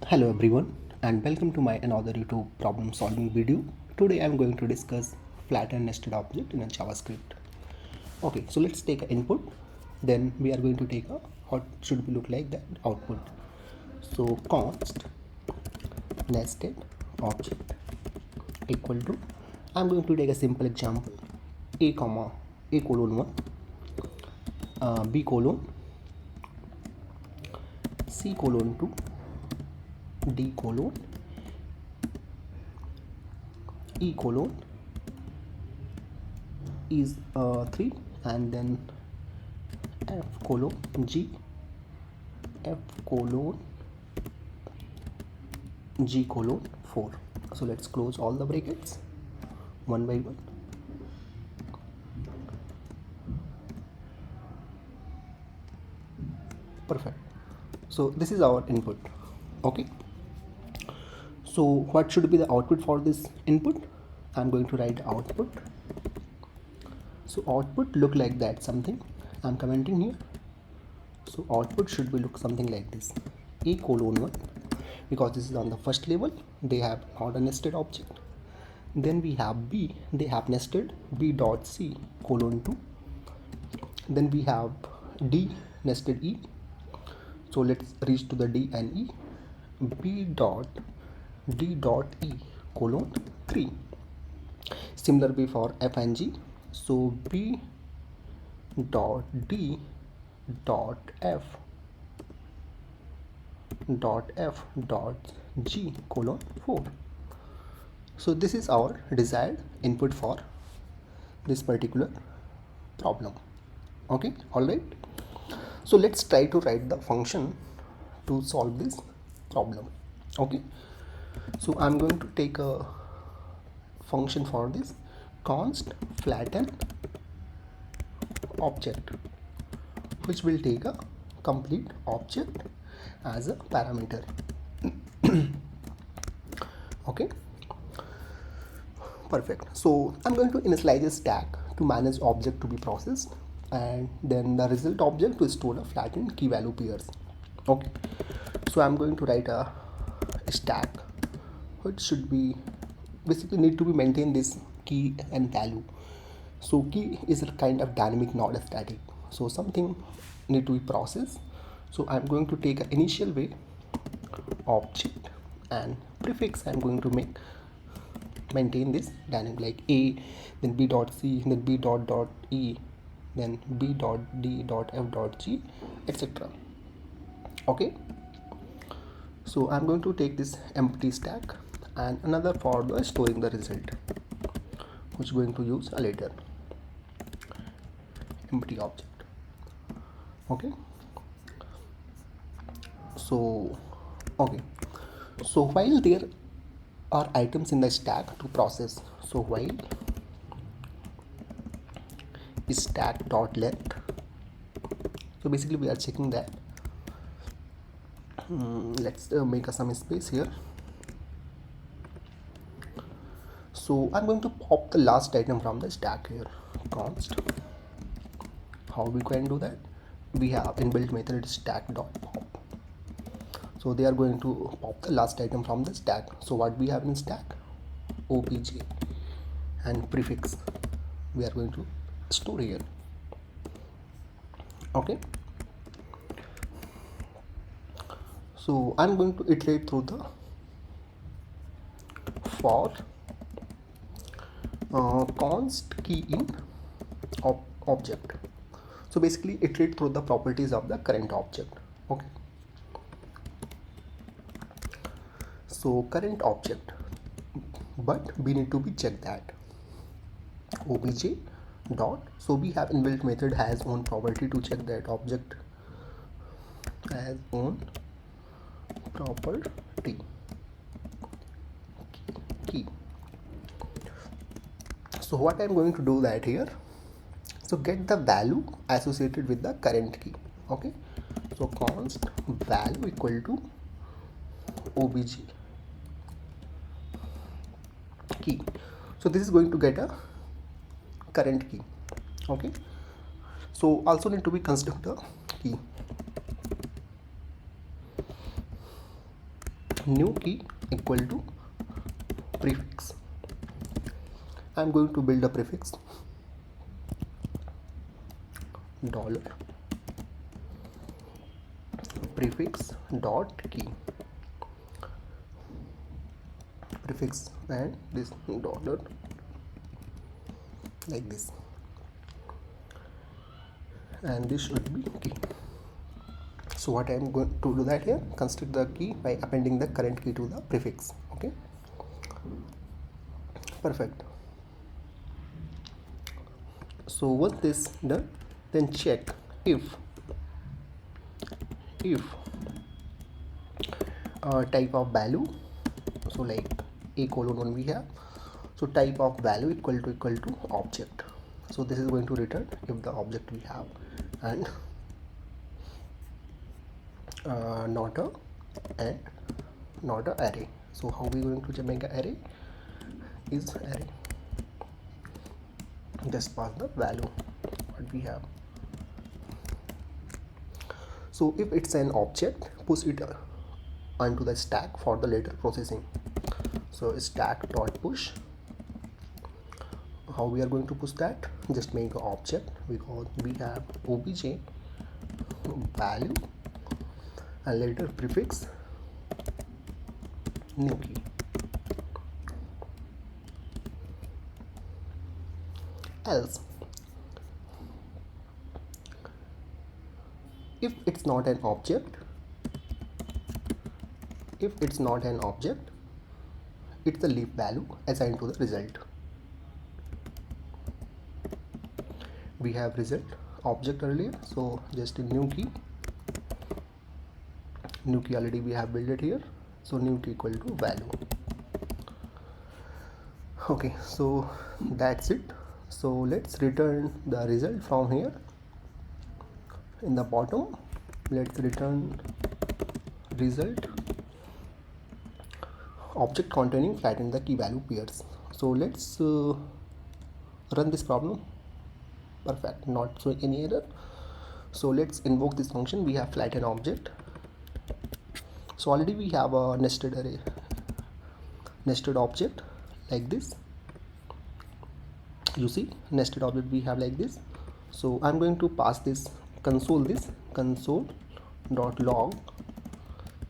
Hello everyone and welcome to my another YouTube problem solving video. Today I am going to discuss flatten nested object in a JavaScript. Okay, so let's take an input, then we are going to take a what should be look like that output. So const nested object equal to, I'm going to take a simple example, a comma a colon 1 b colon c colon 2 d colon e colon is 3 and then f colon g f colon g colon 4. So let's close all the brackets one by one. Perfect. So this is our input. Okay, so what should be the output for this input? I'm going to write output. So output look like that, something I'm commenting here. So output should be look something like this, a colon 1, because this is on the first level, they have not a nested object. Then we have b, they have nested b.c colon 2. Then we have d nested e, so let's reach to the d and e, b.d.e colon 3. Similar way for f and g, so b dot d dot f dot f dot g colon 4. So this is our desired input for this particular problem. Okay, all right, so let's try to write the function to solve this problem. Okay, so I'm going to take a function for this, const flatten object, which will take a complete object as a parameter. Okay, perfect. So I'm going to initialize a stack to manage object to be processed, and then the result object to store a flattened key value pairs. Okay, so I'm going to write a stack which should be basically need to be maintain this key and value. So key is a kind of dynamic, not a static, so something need to be processed. So I'm going to take an initial way object and prefix I'm going to maintain this dynamic, like a, then b dot c, then b dot dot e, then b dot d dot f dot g, etc. Okay, so I'm going to take this empty stack and another for the storing the result, which going to use a later empty object. Okay, so okay, so while there are items in the stack to process, so while stack dot length, so basically we are checking that let's make some space here. So I'm going to pop the last item from the stack here, const. How we can do that? We have inbuilt method stack dot pop, so they are going to pop the last item from the stack. So what we have in stack, obj and prefix we are going to store here. Okay, so I'm going to iterate through the for const key in object. So basically iterate through the properties of the current object. Okay, so current object, but we need to be check that obj dot, so we have inbuilt method has own property to check that object has own property key. So what I'm going to do that here, so get the value associated with the current key. Okay, so const value equal to obj key, so this is going to get a current key. Okay, so also need to be constructor key. new key equal to prefix. I'm going to build a prefix dollar prefix dot key prefix and this dollar like this, and this should be key. So what I'm going to do that here, construct the key by appending the current key to the prefix. Okay, perfect. So once this done, then check if type of value, so like a:1 we have, so type of value equal to object. So this is going to return if the object we have, and not a array. So how we going to make an array is array, just pass the value what we have. So if it's an object, push it onto the stack for the later processing. So stack dot push, how we are going to push that, just make an object, because we have obj value and later prefix new key. Else if it's not an object, it's a leaf value assigned to the result. We have result object earlier, so just a new key already we have built it here, so new key equal to value. Okay, so that's it. So let's return the result from here. In the bottom, let's return result object containing flatten the key value pairs. So let's run this problem. Perfect, not showing any error. So let's invoke this function. We have flatten object. So already we have a nested array, nested object like this. You see, nested object we have like this. So I'm going to pass this console dot log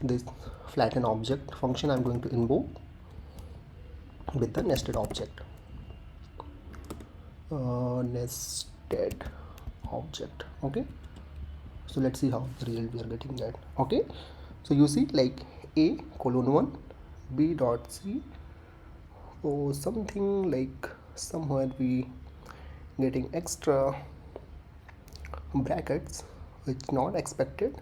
this flatten object function. I'm going to invoke with the nested object, nested object. Okay, so let's see how the result we are getting that. Okay, so you see like a:1 b.c, or something like somewhere we getting extra brackets which not expected,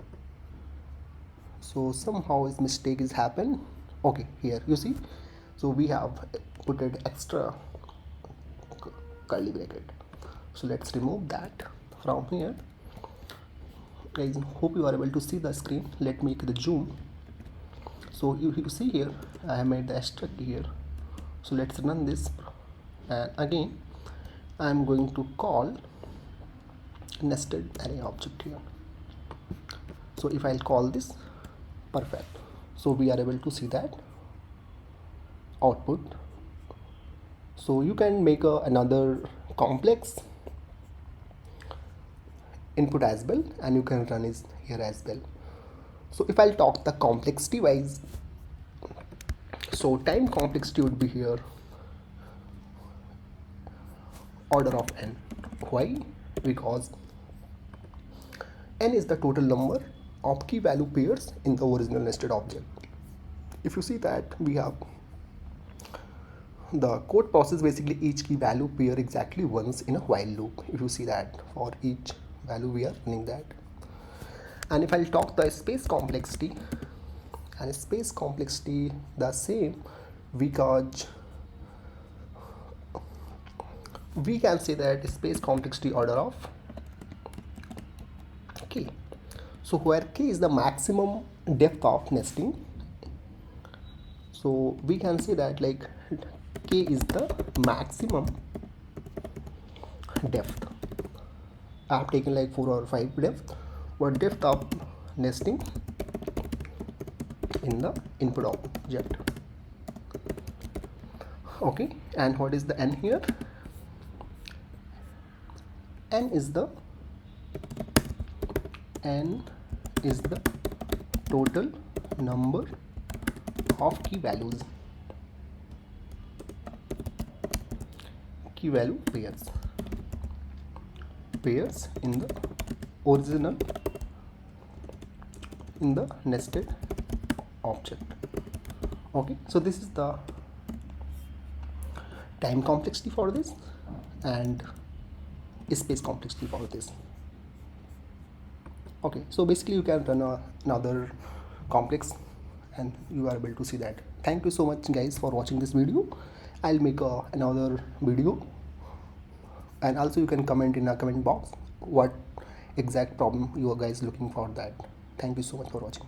so somehow this mistake is happened. Okay, here you see, so we have put it extra curly bracket, so let's remove that from here. Guys, hope you are able to see the screen. Let me make the zoom. So you see here I have made the extra key here. So let's run this, and again I am going to call nested array object here. So if I'll call this, perfect, so we are able to see that output. So you can make another complex input as well, and you can run it here as well. So if I'll talk the complexity wise, so time complexity would be here order of n. Why? Because n is the total number of key value pairs in the original nested object. If you see that we have the code process, basically each key value pair exactly once in a while loop. If you see that for each value we are running that. And if I'll talk the space complexity, and space complexity the same, because we can say that space complexity order of k. So where k is the maximum depth of nesting, so we can say that like k is the maximum depth. I have taken like 4 or 5 depth, but depth of nesting in the input object. Okay, and what is the n here? n is the total number of key value pairs in the original in the nested object. Okay, so this is the time complexity for this and space complexity for this. Okay, so basically you can run another complex and you are able to see that. Thank you so much guys for watching this video. I'll make another video, and also you can comment in a comment box what exact problem you are guys looking for that. Thank you so much for watching.